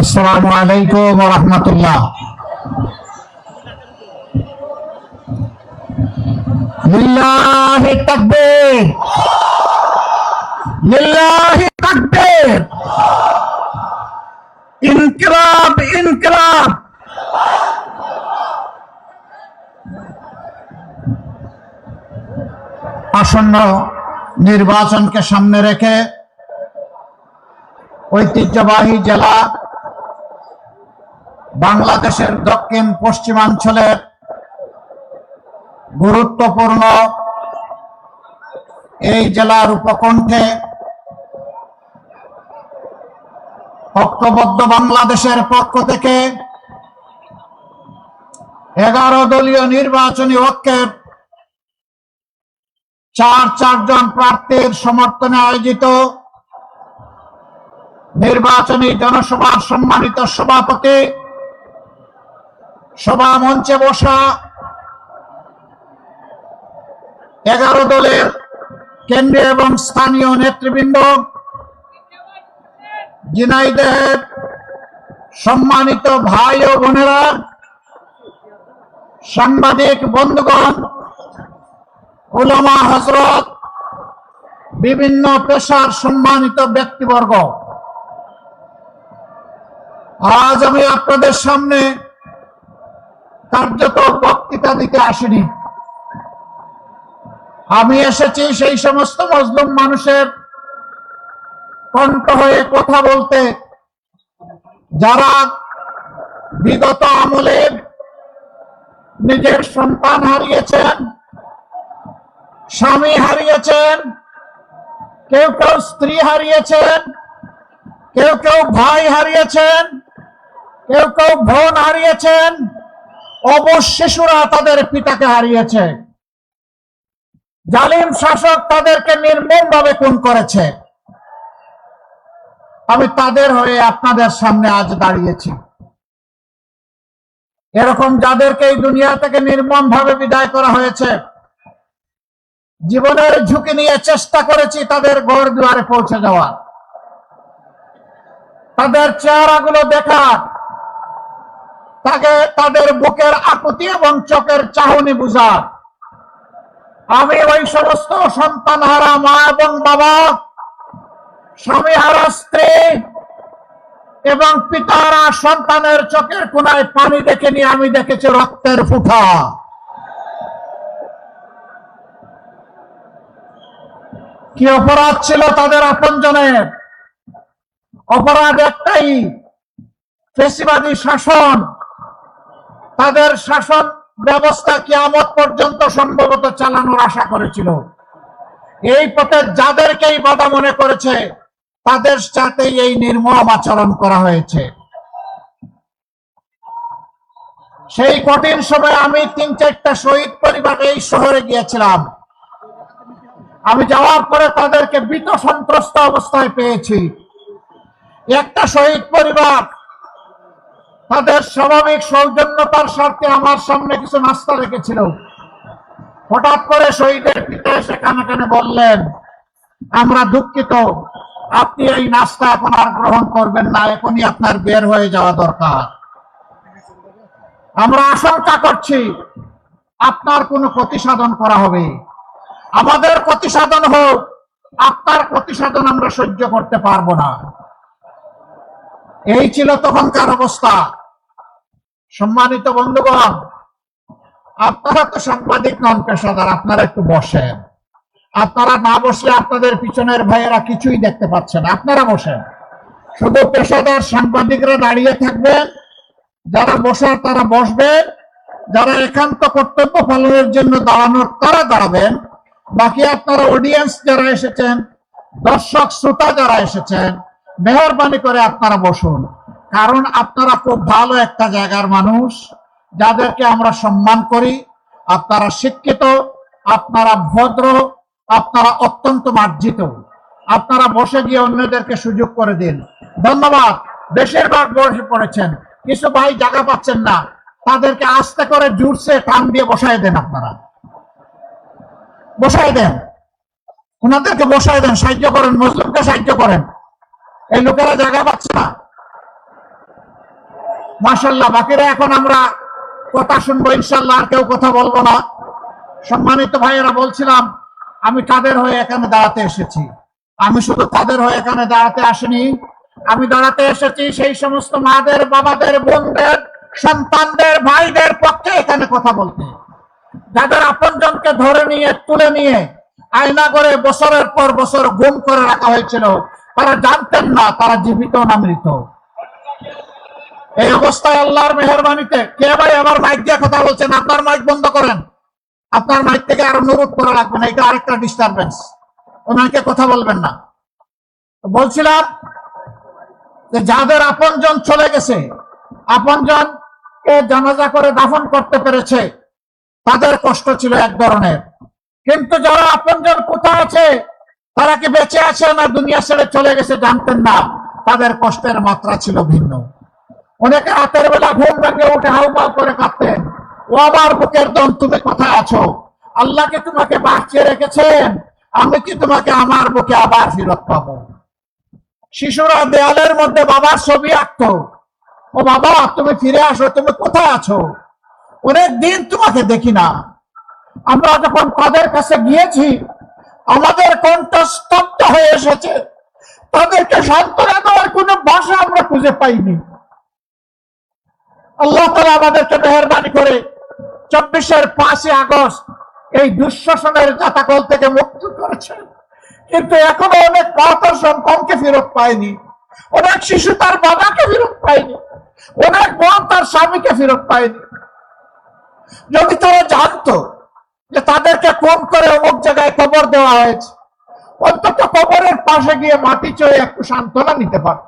আসসালামু আলাইকুম ওয়া রাহমাতুল্লাহ। লিল্লাহি তাকবীর, লিল্লাহি তাকবীর, ইনকিলাব ইনকিলাব। আসন্ন নির্বাচনকে সামনে রেখে ঐতিহ্যবাহী জেলা বাংলাদেশের দক্ষিণ পশ্চিমাঞ্চলের গুরুত্বপূর্ণ এই জেলার উপকণ্ঠে ঐক্যবদ্ধ বাংলাদেশের পক্ষ থেকে 11 দলীয় নির্বাচনী ঐক্যের চারজন প্রার্থীর সমর্থনে আয়োজিত নির্বাচনী জনসভার সম্মানিত সভাপতি, সভা মঞ্চে বসা 11 দলের কেন্দ্রীয় এবং স্থানীয় নেতৃবৃন্দ, ঝিনাইদহের সম্মানিত ভাই ও বোনেরা, সাংবাদিক বন্ধুগণ, উলামা হযরত, বিভিন্ন পেশার সম্মানিত ব্যক্তিবর্গ, আজ আমি আপনাদের সামনে কার্যত বক্তৃতা দিতে আসিনি। আমি এসেছি সেই সমস্ত মজলুম মানুষের কণ্ঠ হয়ে কথা বলতে, যারা বিগত আমলে নিজের সন্তান হারিয়েছেন, স্বামী হারিয়েছেন, কেউ কেউ স্ত্রী হারিয়েছেন, কেউ কেউ ভাই হারিয়েছেন, কেউ কেউ বোন হারিয়েছেন, অবশ শিশুরা তাদের পিতাকে হারিয়েছে। জালিম শাসক তাদেরকে নির্মমভাবে খুন করেছে। আমি তাদের হয়ে আপনাদের সামনে আজ দাঁড়িয়েছি। এরকম যাদেরকে এই দুনিয়া থেকে নির্মমভাবে বিদায় করা হয়েছে, জীবনের ঝুঁকি নিয়ে চেষ্টা করেছি তাদের ঘর দুয়ারে পৌঁছে যাওয়া, তাদের চেহারাগুলো দেখার, তাদের বুকের আকুতি এবং চোখের চাহনি বুঝার। আমি ওই সমস্ত সন্তান হারা মা এবং বাবা, স্বামী হারা স্ত্রী এবং পিতারা সন্তানের চোখের কোনায় পানি দেখে নিয়ে আমি দেখেছি রক্তের ফুটা। কি অপরাধ ছিল তাদের আপনজনের? অপরাধ একটাই, ফ্যাসিবাদী শাসন। তাদের শাসন ব্যবস্থা কিয়ামত পর্যন্ত সম্ভবত চালানোর আশা করেছিল। এই পথে যাদেরকেই বাধা মনে করেছে তাদের সাথে এই নির্মম আচরণ করা হয়েছে। সেই কঠিন সময় আমি 3-4টা শহীদ পরিবার এই শহরে গিয়েছিলাম। আমি যাওয়ার পরে তাদেরকে ভীত সন্ত্রস্ত অবস্থায় পেয়েছি। একটা শহীদ পরিবার তাদের স্বাভাবিক সৌজন্যতার স্বার্থে আমার সামনে কিছু নাস্তা রেখেছিল। হঠাৎ করে শহীদের পিতা এসে কানে কানে বললেন, আমরা দুঃখিত, আপনি এই নাস্তা এখন আর গ্রহণ করবেন না, এখনই আপনার বের হয়ে যাওয়া দরকার। আমরা আশঙ্কা করছি আপনার কোনো ক্ষতি সাধন করা হবে। আমাদের ক্ষতি সাধন হোক, আপনার ক্ষতি সাধন আমরা সহ্য করতে পারবো না। এই ছিল তখনকার অবস্থা। সম্মানিত বন্ধুগণ, আপনারা তো সাংবাদিক নন, পেশাদার, আপনারা একটু বসেন। আপনারা না বসলে আপনাদের পিছনের ভাইয়েরা কিছুই দেখতে পাচ্ছেন। আপনারা বসেন, শুধু পেশাদার সাংবাদিকরা দাঁড়িয়ে থাকবেন, যারা বসার তারা বসবেন, যারা একান্ত কর্তব্য পালনের জন্য দাঁড়ানোর তারা দাঁড়াবেন। বাকি আপনারা অডিয়েন্স যারা এসেছেন, দর্শক শ্রোতা যারা এসেছেন, মেহরবানি করে আপনারা বসুন। কারণ আপনারা খুব ভালো একটা জায়গার মানুষ, যাদেরকে আমরা সম্মান করি। আপনারা শিক্ষিত, আপনারা ভদ্র, আপনারা অত্যন্ত মার্জিত। আপনারা বসে গিয়ে অন্যদেরকে সুযোগ করে দিন। ধন্যবাদ। বেশিরভাগ বসে পড়েছেন, কিছু ভাই জায়গা পাচ্ছেন না, তাদেরকে আস্তে করে জুড়ছে টান দিয়ে বসায় দেন। আপনারা বসায় দেন। ওনাদেরকে বসায় দেন, সাহায্য করেন, মুসলিমকে সাহায্য করেন। এই লোকেরা জায়গা পাচ্ছে না। মাশাআল্লাহ, বাকিরা এখন আমরা কথা শুনবো ইনশাআল্লাহ, আর কেউ কথা বলবো না। সম্মানিত ভাইয়েরা, বলছিলাম আমি তাদের হয়ে এখানে দাঁড়াতে এসেছি। আমি শুধু তাদের হয়ে এখানে দাঁড়াতে আসিনি, আমি দাঁড়াতে এসেছি সেই সমস্ত মাদের, বাবাদের, বোনদের, সন্তানদের, ভাইদের পক্ষে এখানে কথা বলতে, যাদের আপনজনকে ধরে নিয়ে, তুলে নিয়ে আয়না করে বছরের পর বছর গুম করে রাখা হয়েছিল। তারা জানতেন না তারা জীবিত না মৃত। এই অবস্থায় আল্লাহর মেহেরবানিতে, কে ভাই আবার মাইক দিয়ে কথা বলছেন? আপনার মাইক বন্ধ করেন। আপনার মাইক থেকে আরো অনুরোধ করা লাগবে না, এটা আরেকটা ডিস্টারবেন্স। ওনাকে কথা বলবেন না। বলছিলাম যে যাদের আপনজন চলে গেছে, আপনজনকে জানাজা করে দাফন করতে পেরেছে, তাদের কষ্ট ছিল এক ধরনের। কিন্তু যারা আপনজন কোথায় আছে, তারা কি বেঁচে আছে না দুনিয়া ছেড়ে চলে গেছে জানতেন না, তাদের কষ্টের মাত্রা ছিল ভিন্ন। অনেকে রাতের বেলা ঘুম ভেঙে উঠে হাউমাউ করে কাঁদতেন, ও আমার বুকের দম, তুমি কোথায় আছো? আল্লাহ কি তোমাকে বাঁচিয়ে রেখেছেন? আমি কি তোমাকে আমার বুকে আবার ফিরত পাবো? শিশুরা দেয়ালের মধ্যে বাবার ছবি আঁকতো, ও বাবা তুমি ফিরে আসো, তুমি কোথায় আছো? অনেক দিন তোমাকে দেখি না। আমরা যখন তাদের কাছে গিয়েছি, আমাদের কণ্ঠ স্তব্ধ হয়ে এসেছে। তাদেরকে সান্ত্বনা দেওয়ার কোনো ভাষা আমরা খুঁজে পাইনি। আল্লাহ তাআলা আমাদেরকে মেহেরবানি করে 24-এর 5 আগস্ট এই দুঃশাসনের জাতাকল থেকে মুক্ত করেছেন। কিন্তু এখনো অনেক মাতার সন্তানকে ফেরত পায়নি, অনেক শিশু তার বাবাকে ফেরত পায়নি, অনেক বোন তার স্বামীকে ফেরত পায়নি। যদি তারা জানতো যে তাদেরকে কোন করে অমুক জায়গায় কবর দেওয়া হয়েছে, অন্তত কবরের পাশে গিয়ে মাটি চয়ে একটু সান্ত্বনা নিতে পারত।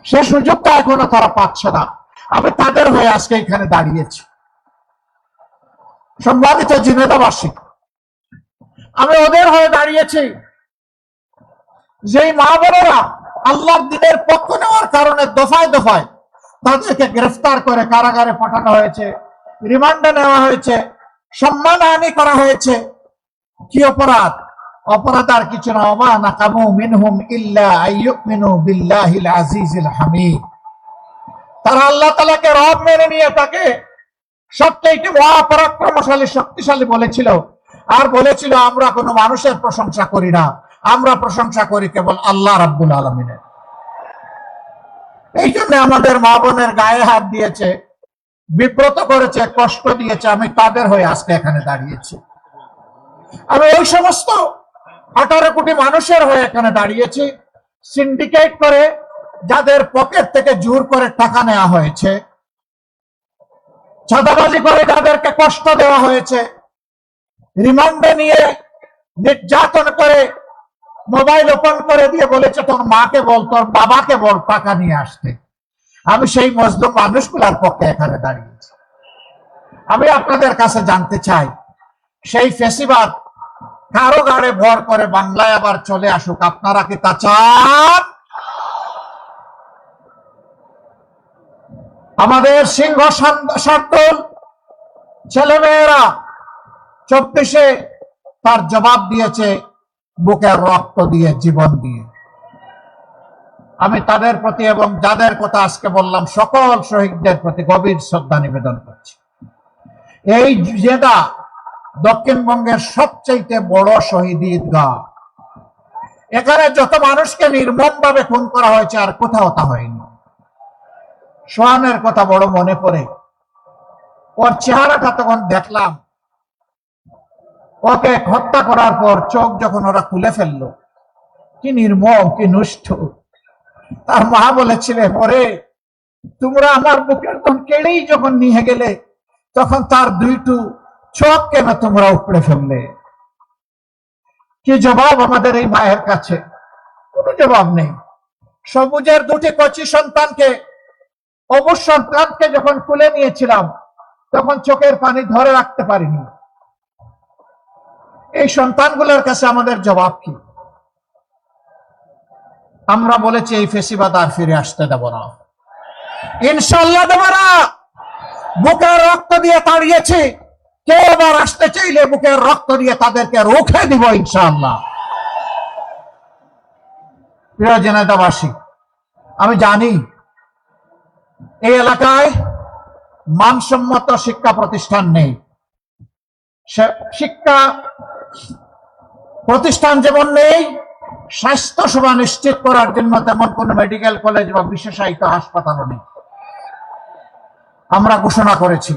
সে সুযোগটা এখনো তারা পাচ্ছে না। আমি তাদের হয়ে আজকে এখানে দাঁড়িয়েছি। সম্মানিত জিনেদাবাসী, আমি ওদের হয়ে দাঁড়িয়েছি যেই মা বোনেরা আল্লাহর দ্বীনের পক্ষ নেওয়ার কারণে দফায় দফায় তাদেরকে গ্রেফতার করে কারাগারে পাঠানো হয়েছে, রিমান্ডে নেওয়া হয়েছে, সম্মানহানি করা হয়েছে। কি অপরাধ? অপরাধ আর কিছু না, ওমা নাকামু মিনহুম ইল্লা আইয়ুমিনু বিল্লাহিল আজিজিল হামিদ। তারা আল্লাহ তাআলাকে রব মেনে নিয়ে তাকে সবচেয়ে মহাপরাক্রমশালী, শক্তিশালী বলেছিল, আর বলেছিল আমরা কোনো মানুষের প্রশংসা করি না, আমরা প্রশংসা করি কেবল আল্লাহ রাব্বুল আলামিনের। এই জন্য আমাদের মা বোনের গায়ে হাত দিয়েছে, বিব্রত করেছে, কষ্ট দিয়েছে। আমি তাদের হয়ে আজকে এখানে দাঁড়িয়েছি। আমি ওই সমস্ত 18 কোটি মানুষের হয়ে এখানে দাঁড়িয়েছি, সিন্ডিকেট করে যাদের পকেট থেকে জোর করে টাকা নেওয়া হয়েছে, চাঁদাবাজি করে যাদেরকে কষ্ট দেওয়া হয়েছে, রিমান্ডে নিয়ে নির্যাতন করে মোবাইল ওপেন করে দিয়ে বলেছে তোর মাকে বল, তোর বাবাকে বল টাকা নিয়ে আসতে। আমি সেই মজলুম মানুষগুলোর পক্ষে এখানে দাঁড়িয়েছি। আমি আপনাদের কাছে জানতে চাই, সেই ফেসিবাদ কারো গাড়ে ভর করে বাংলায় আবার চলে আসুক, আপনারা কি তা চান? আমাদের সিংহ শার্দুল ছেলেমেয়েরা 24-এ তার জবাব দিয়েছে বুকের রক্ত দিয়ে, জীবন দিয়ে। আমি তাদের প্রতি এবং যাদের কথা আজকে বললাম সকল শহীদদের প্রতি গভীর শ্রদ্ধা নিবেদন করছি। এই জেলা দক্ষিণবঙ্গের সবচেয়ে বড় শহীদ ঈদগাহ। এখানে যত মানুষকে নির্মমভাবে খুন করা হয়েছে আর কোথাও তা হয়নি। সোহানের কথা বড় মনে পড়ে। ওর চেহারাটা তখন দেখলাম, ওকে হত্যা করার পর চোখ যখন ওরা খুলে ফেললো, কি নির্মম, কি নিষ্ঠুর। তার মা বলেছিলেন, ওরে তোমরা আমার বুকের তখন কেড়েই যখন নিয়ে গেলে, তখন তার 2টো চোখ কেন তোমরা উপড়ে ফেললে? কি জবাব আমাদের এই মায়ের কাছে? কোনো জবাব নেই। সবুজের 2টি কচি সন্তানকে, অবুজ সন্তানকে যখন কুলে নিয়েছিলাম, তখন চোখের পানি ধরে রাখতে পারিনি। এই সন্তানগুলোর কাছে আমাদের জবাব কি? আমরা বলেছি এই ফেসিবাদ আর ফিরে আসতে দেব না, ইনশাল্লাহ দেব না। বুকের রক্ত দিয়ে তাড়িয়েছি, কেউ আবার আসতে চাইলে বুকের রক্ত দিয়ে তাদেরকে রুখে দিব ইনশাআল্লাহ। প্রিয় জেনেদাবাসী, আমি জানি এই এলাকায় মানসম্মত শিক্ষা প্রতিষ্ঠান নেই। শিক্ষা প্রতিষ্ঠান যেমন নেই, স্বাস্থ্য সেবা নিশ্চিত করার জন্য তেমন কোন মেডিকেল কলেজ বা বিশেষায়িত হাসপাতালও নেই। আমরা ঘোষণা করেছি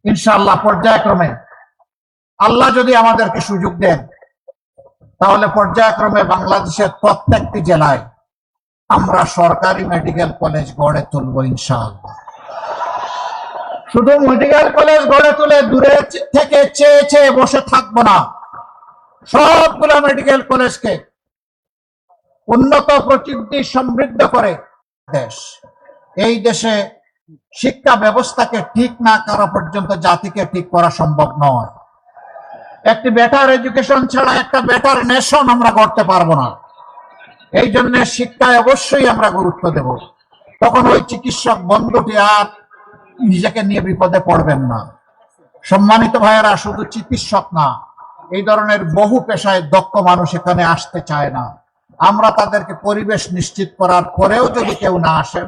ইনশাআল্লাহ পর্যায়ক্রমে আল্লাহ যদি আমাদেরকে সুযোগ দেন, তাহলে পর্যায়ক্রমে বাংলাদেশের প্রত্যেকটি জেলায় আমরা সরকারি মেডিকেল কলেজ গড়ে তুলব ইনশাআল্লাহ। শুধু মেডিকেল কলেজ গড়ে তুলে দূরে থেকে চেয়ে চেয়ে বসে থাকবো না, সবগুলো মেডিকেল কলেজকে উন্নত প্রযুক্তি সমৃদ্ধ করে দেশ, এই দেশে শিক্ষা ব্যবস্থাকে ঠিক না করা পর্যন্ত জাতিকে ঠিক করা সম্ভব নয়। একটি বেটার এডুকেশন ছাড়া একটা বেটার নেশন আমরা করতে পারবো না। এই জন্য শিক্ষায় অবশ্যই আমরা গুরুত্ব দেব। তখন ওই চিকিৎসক বন্ধুটি আর নিজেকে নিয়ে বিপদে পড়বেন না। সম্মানিত ভাইয়েরা, শুধু চিকিৎসক না, এই ধরনের বহু পেশায় দক্ষ মানুষ এখানে আসতে চায় না। আমরা তাদেরকে পরিবেশ নিশ্চিত করার পরেও যদি কেউ না আসেন,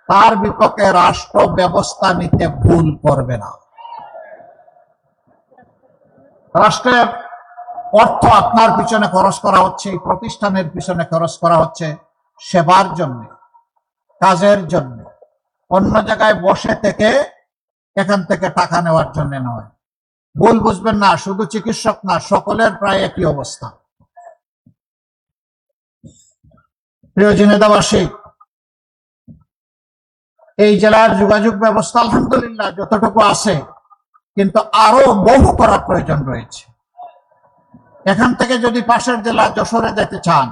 তার বিপক্ষে রাষ্ট্র ব্যবস্থা নিতে ভুল করবে না। রাষ্ট্রের অর্থ আপনার পিছনে খরচ করা হচ্ছে, এই প্রতিষ্ঠানের পিছনে খরচ করা হচ্ছে সেবার জন্য, কাজের জন্য, অন্য জায়গায় বসে থেকে এখান থেকে টাকা নেওয়ার জন্য নয়। ভুল বুঝবেন না, শুধু চিকিৎসক না, সকলের প্রায় একই অবস্থা। প্রিয় জেনেদাবাসী, এই জেলার যোগাযোগ ব্যবস্থা আলহামদুলিল্লাহ যতটুকু আছে, কিন্তু আরো বহু করার প্রয়োজন রয়েছে। এখান থেকে যদি পাশের জেলা যশোরে যেতে চান,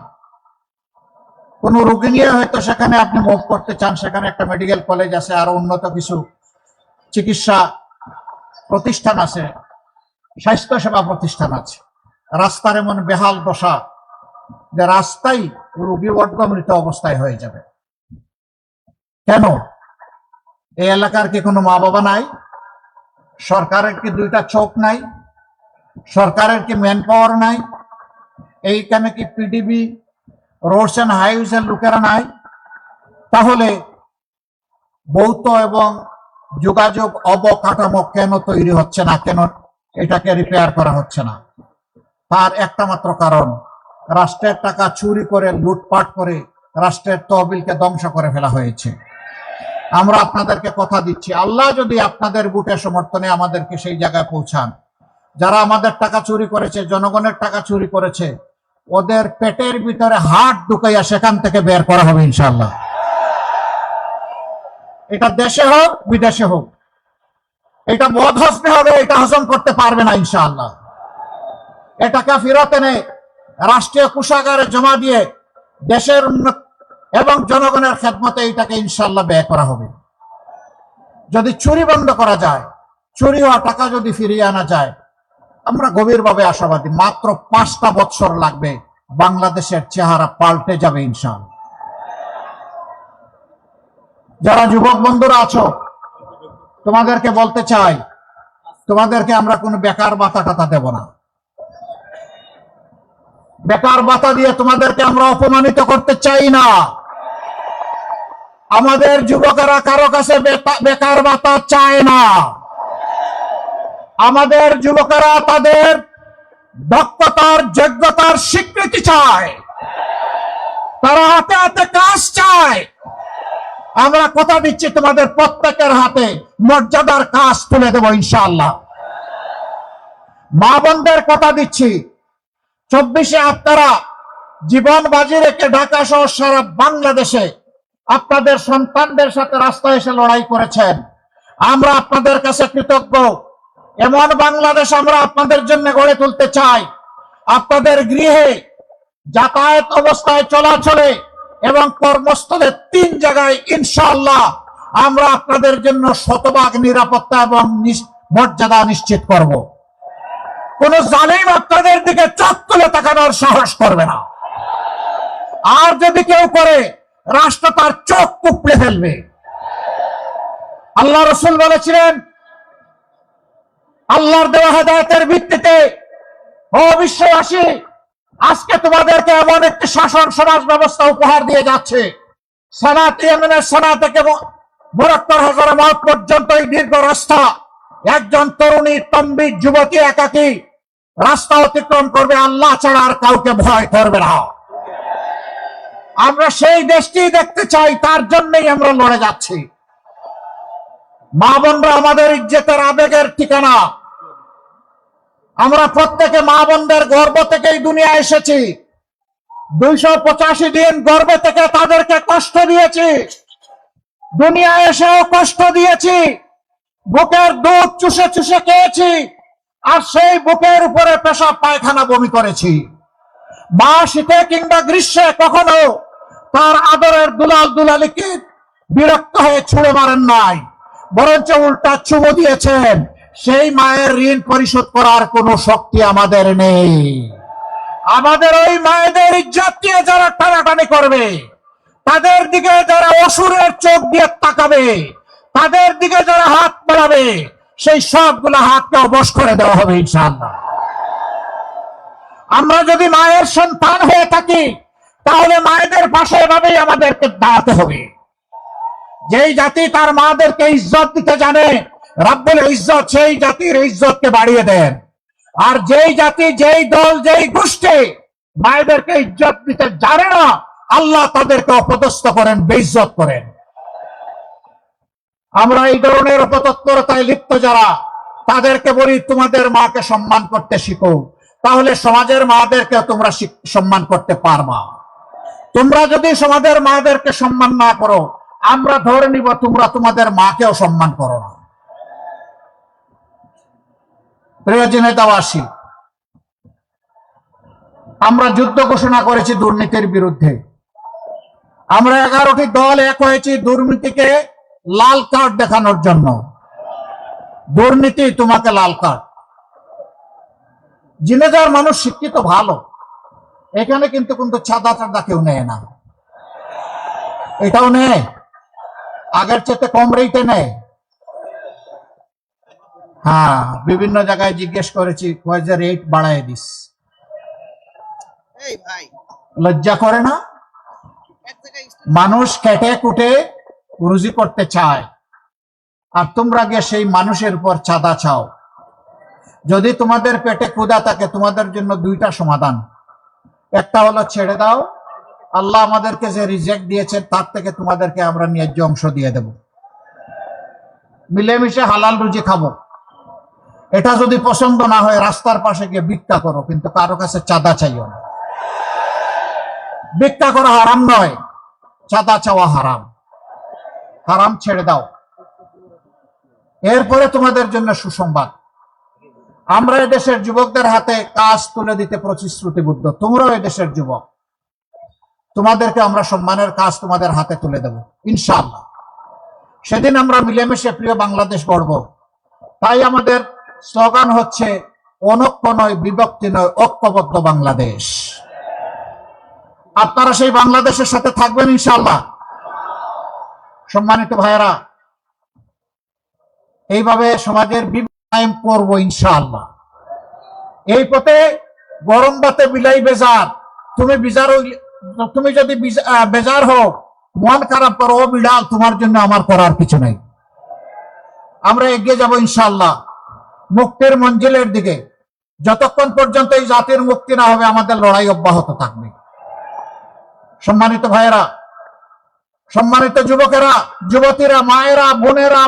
কোন রোগী নিয়ে হয়তো সেখানে আপনি মুভ করতে চান, সেখানে একটা মেডিকেল কলেজ আছে, আরো উন্নত কিছু চিকিৎসা প্রতিষ্ঠান আছে, স্বাস্থ্য সেবা প্রতিষ্ঠান আছে। রাস্তার এমন বেহাল দশা যে রাস্তায় রোগী অর্ধমৃত অবস্থায় হয়ে যাবে। কেন? এই এলাকার কি কোনো মা বাবা নাই? সরকারের কি দুইটা চোখ নাই? সরকারের কি ম্যান পাওয়ার নাই? এইখানে কি পিডিবি, রোডস এন্ড হাইওয়েজ এর লোকেরা নাই? তাহলে ভৌত এবং যোগাযোগ অবকাঠামো কেন তৈরি হচ্ছে না, কেন এটাকে রিপেয়ার করা হচ্ছে না? তার একটা মাত্র কারণ, রাষ্ট্রের টাকা চুরি করে, লুটপাট করে রাষ্ট্রের তহবিলকে ধ্বংস করে ফেলা হয়েছে। আমরা আপনাদেরকে কথা দিচ্ছি, আল্লাহ যদি আপনাদের বুটের সমর্থনে আমাদেরকে সেই জায়গায় পৌঁছান, যারা আমাদের টাকা চুরি করেছে, জনগণের টাকা চুরি করেছে, ওদের পেটের ভিতরে হাত ঢুকাইয়া সেখান থেকে বের করা হবে ইনশাআল্লাহ। এটা দেশে হোক বিদেশে হোক, এটা মদ হজমে হবে, এটা হজম করতে পারবে না ইনশাআল্লাহ। এটাকে ফেরত এনে রাষ্ট্রীয় কোষাগারে জমা দিয়ে দেশের উন্নত এবং জনগণের খেদমতে এটাকে ইনশাআল্লাহ ব্যয় করা হবে। যদি চুরি বন্ধ করা যায়, চুরি হওয়া টাকা যদি ফিরিয়ে আনা যায়, আমরা গভীরভাবে আশাবাদী মাত্র 5টা বছর লাগবে, বাংলাদেশের চেহারা পাল্টে যাবে ইনশাআল্লাহ। যারা যুবক বন্ধুরা আছো, তোমাদেরকে বলতে চাই, তোমাদেরকে আমরা কোনো বেকার ভাতা টাতা দেব না। বেকার ভাতা দিয়ে তোমাদেরকে আমরা অপমানিত করতে চাই না। আমাদের যুবকেরা কারো কাছে বেকার ভাতা চায় না। আমাদের যুবকেরা তাদের দক্ষতার, যোগ্যতার স্বীকৃতি চায়, তারা হাতে হাতে কাজ চায়। আমরা কথা দিচ্ছি, তোমাদের প্রত্যেকের হাতে মর্যাদার কাজ তুলে দেব ইনশাআল্লাহ। মা বোনদের কথা দিচ্ছি, 24-এ আপনারা জীবন বাজি রেখে ঢাকা সহ সারা বাংলাদেশে আপনাদের সন্তানদের সাথে রাস্তায় এসে লড়াই করেছেন। আমরা আপনাদের কাছে কৃতজ্ঞ। এমন বাংলাদেশ আমরা আপনাদের জন্য গড়ে তুলতে চাই। আপনাদের গৃহে, যাতায়াত অবস্থায়, চলাচলে এবং কর্মস্থলে 3 জায়গায় ইনশাআল্লাহ আমরা আপনাদের জন্য শতভাগ নিরাপত্তা এবং মর্যাদা নিশ্চিত করব। কোন জালিম আপনাদের দিকে চোখ তুলে তাকানোর সাহস করবে না। আর যদি কেউ করে, রাষ্ট্র তার চোখ কুপড়ে ফেলবে। আল্লাহ রাসূল বলেছিলেন, আল্লাহর দেওয়া হেদায়েতের ভিত্তিতে ও বিশ্ববাসী, আজকে তোমাদেরকে এমন একটি শাসন সমাজ ব্যবস্থা উপহার দিয়ে যাচ্ছে, সানাত ইয়েমেনের সানা থেকে মুরাক্কর হাজারামাত পর্যন্ত এই দীর্ঘ রাস্তা একজন তরুণী তম্বি যুবতী একাকী রাস্তা অতিক্রম করবে, আল্লাহ ছাড়া আর কাউকে ভয় করবে না। আমরা সেই দেশটি দেখতে চাই, তার জন্যই আমরা লড়ে যাচ্ছি। মা বোনরা আমাদের ইজ্জতের আবেগের ঠিকানা। আমরা প্রত্যেকে মা বোনদের গর্ভ থেকেই দুনিয়া এসেছি। 285 দিন গর্ভে থেকে তাদেরকে কষ্ট দিয়েছি, দুনিয়া এসেও কষ্ট দিয়েছি, বুকের দুধ চুষে চুষে খেয়েছি, আর সেই বুকের উপরে পেশাব পায়খানা বমি করেছি। মা শীতে কিংবা গ্রীষ্মে কখনো তার আদরের দুলাল দুলালিকে বিরক্ত হয়ে ছুঁড়ে মারেন নাই, বরঞ্চ উল্টা চুমু দিয়েছেন। সেই মায়ের ঋণ পরিশোধ করার কোনো শক্তি আমাদের নেই। আমাদের ওই মায়েদের ইজ্জত নিয়ে যারা টানাটানি করবে, তাদের দিকে যারা অসুরের চোখ দিয়ে তাকাবে, তাদের দিকে যারা হাত বাড়াবে, সেই সবগুলো হাতকে অবশ করে দেওয়া হবে ইনশাআল্লাহ। আমরা যদি মায়ের সন্তান হয়ে থাকি, তাহলে মায়েদের পাশে এভাবেই আমাদেরকে দাঁড়াতে হবে। যেই জাতি তার মাদেরকে ইজ্জত দিতে জানে, রব্বুল ইজ্জত সেই জাতির ইজ্জতকে বাড়িয়ে দেন। আর যেই জাতি, যেই দল, যেই গোষ্ঠী মায়েদেরকে ইজ্জত দিতে জানে না, আল্লাহ তাদেরকে অপদস্থ করেন, বেইজ্জত করেন। আমরা এই ধরনের অপতৎপরতায় লিপ্ত যারা, তাদেরকে বলি তোমাদের মাকে সম্মান করতে শিখো, তাহলে সমাজের মাদেরকে তোমরা সম্মান করতে পারবা। তোমরা যদি সমাজের মাদেরকে সম্মান না করো, আমরা ধরে নিব তোমরা তোমাদের মাকেও সম্মান করো না। প্রিয় জেনেতাবাসী, আমরা যুদ্ধ ঘোষণা করেছি দুর্নীতির বিরুদ্ধে। আমরা 11টি দল এক হয়েছি দুর্নীতিকে লাল কার্ড দেখানোর জন্য। দুর্নীতি তোমাকে লাল কার্ড। জিনেদার মানুষ শিক্ষিত ভালো, এখানে কিন্তু চাঁদা চাঁদা কেউ নেয় না। এটাও নেয়, আগের চেয়ে কম রেটে নেয়। হ্যাঁ, বিভিন্ন জায়গায় জিজ্ঞেস করেছি, কয় যে রেট বাড়ায় দিস। লজ্জা করে না? মানুষ খেটে কুটে রুজি করতে চায়, আর তোমরা গিয়ে সেই মানুষের উপর চাঁদা চাও। যদি তোমাদের পেটে ক্ষুধা থাকে, তোমাদের জন্য দুইটা সমাধান। একটা হলো ছেড়ে দাও, আল্লাহ আমাদেরকে যে রিজেক্ট দিয়েছেন তার থেকে তোমাদেরকে আমরা ন্যায্য অংশ দিয়ে দেব, মিলেমিশে হালাল রুজি খাবো। এটা যদি পছন্দ না হয়, রাস্তার পাশে গিয়ে ভিক্ষা করো, কিন্তু কারো কাছে চাঁদা চাইও না। ভিক্ষা করা হারাম নয়, চাঁদা চাওয়া হারাম। হারাম ছেড়ে দাও। এরপরে তোমাদের জন্য সুসংবাদ, আমরা এদেশের যুবকদের হাতে কাজ তুলে দিতে প্রতিশ্রুতিবদ্ধ। তোমরাও এদেশের যুবক, তোমাদেরকে আমরা সম্মানের কাজ তোমাদের হাতে তুলে দেব ইনশাআল্লাহ। সেদিন আমরা মিলেমিশে প্রিয় বাংলাদেশ গড়ব। তাই আমাদের স্লোগান হচ্ছে, অনৈক্য নয়, বিভক্তি নয়, ঐক্যবদ্ধ বাংলাদেশ। আপনারা সেই বাংলাদেশের সাথে থাকবেন ইনশাআল্লাহ। সম্মানিত ভাইয়েরা, এইভাবে সমাজের বিনিময় করব ইনশাআল্লাহ। এই পথে গরম বাতে বিলাই বেজার। তুমি যদি বেজার হও, মন খারাপ করো, ও বিড়াল, তোমার জন্য আমার করার কিছু নাই। আমরা এগিয়ে যাব ইনশাআল্লাহ মুক্তির মঞ্জিলের দিকে। যতক্ষণ পর্যন্ত এই জাতির মুক্তি না হবে, আমাদের লড়াই অব্যাহত থাকবে। সম্মানিত ভাইয়েরা, সম্মানিত যুবকেরা, যুবতীরা, মায়েরা, বোনেরা,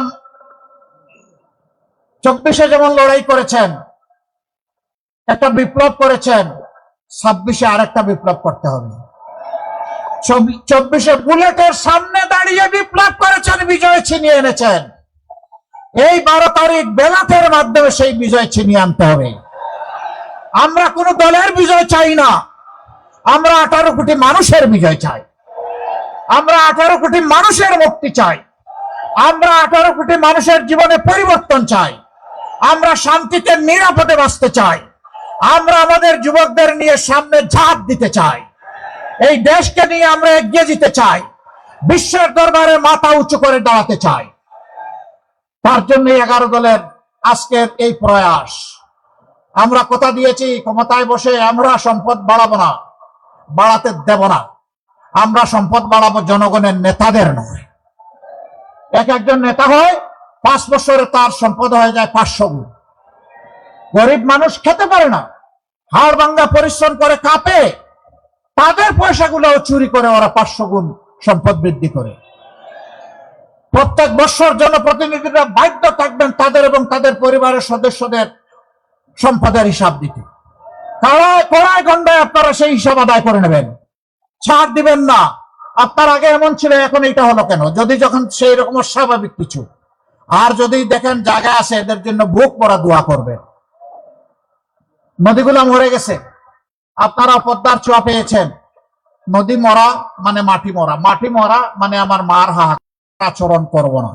24-এ যেমন লড়াই করেছেন, একটা বিপ্লব করেছেন, 26-এ আরেকটা বিপ্লব করতে হবে। 24-এ বুলেটের সামনে দাঁড়িয়ে বিপ্লব করেছেন, বিজয় ছিনিয়ে এনেছেন। এই 12 তারিখ বেলাতের মাধ্যমে সেই বিজয় ছিনিয়ে আনতে হবে। আমরা কোন দলের বিজয় চাই না, আমরা 18 কোটি মানুষের বিজয় চাই। আমরা 18 কোটি মানুষের মুক্তি চাই। আমরা 18 কোটি মানুষের জীবনে পরিবর্তন চাই। আমরা শান্তিতে নিরাপদে বাঁচতে চাই। আমরা আমাদের যুবকদের নিয়ে সামনে ঝাঁপ দিতে চাই। এই দেশকে নিয়ে আমরা এগিয়ে যেতে চাই। বিশ্বের দরবারে মাথা উঁচু করে দাঁড়াতে চাই। তার জন্য 11 দলের আজকের এই প্রয়াস। আমরা কথা দিয়েছি ক্ষমতায় বসে আমরা সম্পদ বাড়াবো না, বাড়াতে দেব না। আমরা সম্পদ বাড়াবো জনগণের নেতাদের নয়। এক একজন নেতা হয় 5 বছরে তার সম্পদ হয়ে যায় 500 গুণ। গরিব মানুষ খেতে পারে না, হাড় ভাঙ্গা পরিশ্রম করে কাঁপে, তাদের পয়সাগুলোও চুরি করে ওরা 500 গুণ সম্পদ বৃদ্ধি করে। প্রত্যেক বছর জনপ্রতিনিধিরা বাধ্য থাকবেন তাদের এবং তাদের পরিবারের সদস্যদের সম্পদের হিসাব দিতে। কড়ায় গন্ডায় আপনারা সেই হিসাব আদায় করে নেবেন, ছাড় দিবেন না। আপনার আগে এমন ছিল, এখন এটা হলো কেন? যদি যখন সেই রকম স্বাভাবিক কিছু। আর যদি দেখেন জায়গা আছে, এদের জন্য বুক ভরা দোয়া করবেন। নদীগুলা মরে গেছে, আপনারা পদ্মার ছোঁয়া পেয়েছেন। নদী মরা মানে মাটি মরা, মাটি মরা মানে আমার মার আচরণ করব না।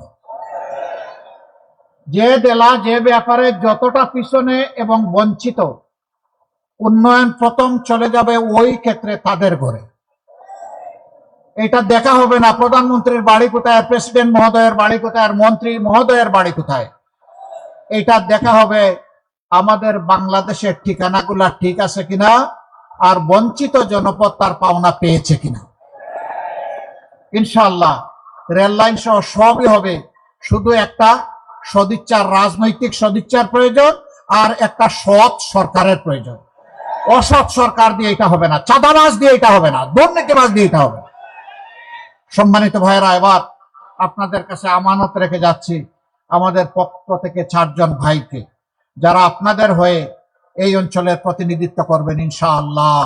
যে জেলা যে ব্যাপারে যতটা পিছনে এবং বঞ্চিত, উন্নয়ন প্রথম চলে যাবে ওই ক্ষেত্রে তাদের ঘরে। এটা দেখা হবে না প্রধানমন্ত্রীর বাড়ি কোথায়, প্রেসিডেন্ট মহোদয়ের বাড়ি কোথায়, আর মন্ত্রী মহোদয়ের বাড়ি কোথায়। এটা দেখা হবে আমাদের বাংলাদেশের ঠিকানাগুলা ঠিক আছে কিনা, আর বঞ্চিত জনপদ তার পাওনা পেয়েছে কিনা। ইনশাআল্লাহ রেল লাইন সহ সবই হবে। শুধু একটা সদিচ্ছার, রাজনৈতিক সদিচ্ছার প্রয়োজন, আর একটা সৎ সরকারের প্রয়োজন। অসৎ সরকার দিয়ে এটা হবে না, চাঁদাবাজ দিয়ে এটা হবে না, দুর্নীতিবাজ দিয়ে এটা হবে। সম্মানিত ভাইয়েরা, এবার আপনাদের কাছে আমানত রেখে যাচ্ছি আমাদের পক্ষ থেকে 4 জন ভাইকে, যারা আপনাদের হয়ে এই অঞ্চলের প্রতিনিধিত্ব করবেন ইনশাআল্লাহ।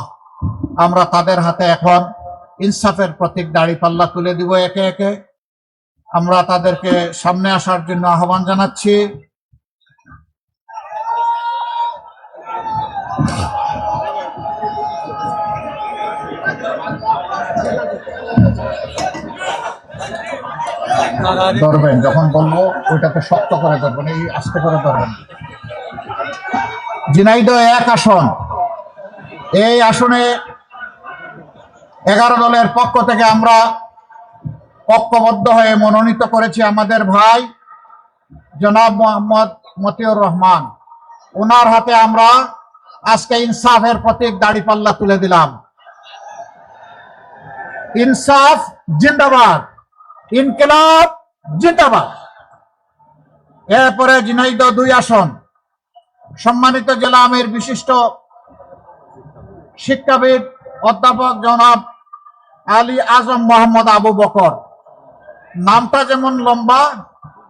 আমরা তাদের হাতে এখন ইনসাফের প্রতীক দাঁড়িপাল্লা তুলে দিব একে একে। আমরা তাদেরকে সামনে আসার জন্য আহ্বান জানাচ্ছি। ধরবেন যখন বলবো ওইটাকে শক্ত করে ধরবেন, এই আস্তে করে ধরবেন। ঝিনাইদহ 1 আসন, এই আসনে 11 দলের পক্ষ থেকে আমরা ঐক্যবদ্ধ হয়ে মনোনীত করেছি আমাদের ভাই জনাব মোহাম্মদ মতিউর রহমান। ওনার হাতে আমরা আজকে ইনসাফের প্রতীক দাঁড়িপাল্লা তুলে দিলাম। ইনসাফ জিন্দাবাদ, ইনকিলাব জিন্দাবাদ। এরপরে ঝিনাইদহ 2 আসন, সম্মানিত জেলা আমির বিশিষ্ট শিক্ষাবিদ অধ্যাপক জনাব আলী আজম মোহাম্মদ আবু বকর। নামটা যেমন লম্বা,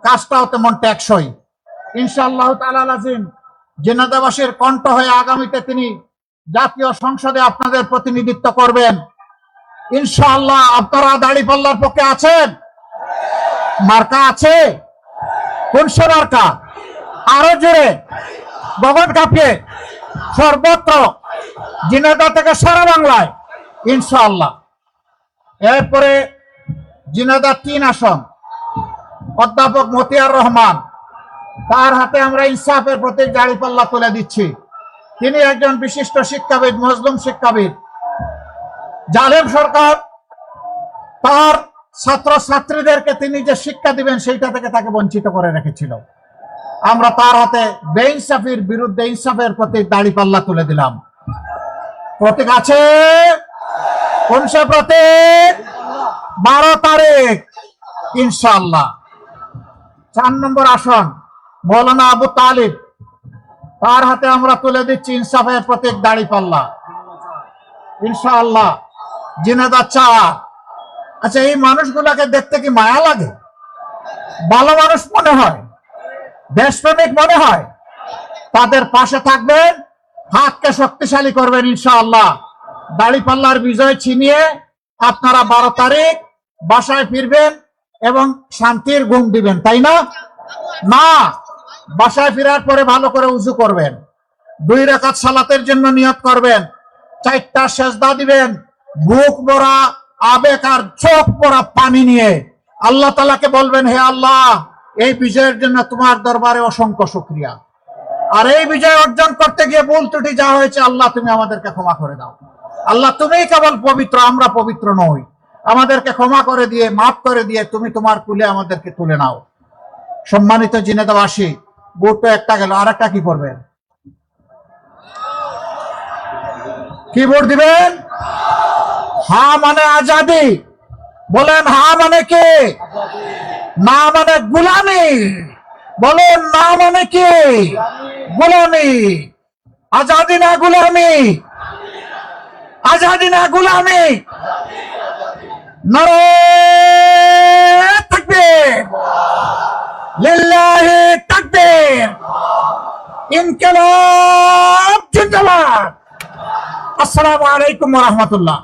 কাজটাও তেমন টেকসই। ইনশাআল্লাহ তাআলা আজিম ঝিনাইদহবাসীর কণ্ঠ হয়ে আগামীতে তিনি জাতীয় সংসদে আপনাদের প্রতিনিধিত্ব করবেন ইনশাআল্লাহ। আপনারা দাঁড়িপাল্লার পক্ষে আছেন? মার্কা আছে? কোন মার্কা? আরো জোরে গগন কাঁপিয়ে সর্বত্র, ঝিনাইদহ থেকে সারা বাংলায় ইনশাআল্লাহ। এরপরে ঝিনাইদহ 3 আসন, অধ্যাপক মতিয়ার রহমান, তার হাতে আমরা ইনসাফের প্রতীক দাঁড়িপাল্লা তুলে দিচ্ছি। তিনি একজন বিশিষ্ট শিক্ষাবিদ, মজলুম শিক্ষাবিদ। জালেম সরকার তার ছাত্র ছাত্রীদেরকে তিনি যে শিক্ষা দিবেন সেইটা থেকে তাকে বঞ্চিত করে রেখেছিল। আমরা তার হাতে বেইনসাফির বিরুদ্ধে ইনসাফের প্রতীক দাঁড়িপাল্লা তুলে দিলাম। প্রতীক আছে? কোন সে প্রতীক? 12 তারিখ ইনশাআল্লাহ। 4 নম্বর আসন মৌলানা আবু তালিব, তার হাতে আমরা তুলে দিচ্ছি ইনসাফের প্রতীক দাঁড়িপাল্লা ইনশাআল্লাহ। ঝিনাইদহ 4। আচ্ছা, এই মানুষগুলাকে দেখতে কি মায়া লাগে? ভালো মানুষ মনে হয়, দেশপ্রেমিক মনে হয়? তাদের পাশে থাকবেন, হাতকে শক্তিশালী করবেন ইনশাআল্লাহ। দাঁড়িপাল্লার বিজয় ছিনিয়ে আপনারা 12 তারিখ বাসায় ফিরবেন এবং শান্তির ঘুম দিবেন, তাই না? না, বাসায় ফেরার পরে ভালো করে উযু করবেন, 2 রাকাত সালাতের জন্য নিয়ত করবেন, 4টা সেজদা দিবেন, বুক ভরা আবেগ আর চোখ ভরা পানি নিয়ে আল্লাহ তাআলাকে বলবেন, হে আল্লাহ, এই বিজয়ের জন্য তোমার দরবারে অসংখ্য শুকরিয়া। আর এই বিজয় অর্জন করতে গিয়ে ভুল ত্রুটি যা হয়েছে আল্লাহ তুমি আমাদেরকে ক্ষমা করে দাও। আল্লাহ তুমিই কেবল পবিত্র, আমরা পবিত্র নই। আমাদেরকে ক্ষমা করে দিয়ে, মাফ করে দিয়ে তুমি তোমার কুলে আমাদেরকে তুলে নাও। সম্মানিত ঝিনাইদহবাসী, বুট তো একটা গেল, আর একটা কি করবেন? কি ভোট দিবেন? হা মানে আজাদি। বলেন হা মানে কি? না মানে গুলামি। বলেন না মানে কি? গুলামি। আজাদি না গুলামি? আজাদি না গুলামি? নারে তাকবীর, লিল্লাহি তাকবীর, ইনকিলাব জিন্দাবাদ। আসসালামু আলাইকুম ওয়া রাহমাতুল্লাহ।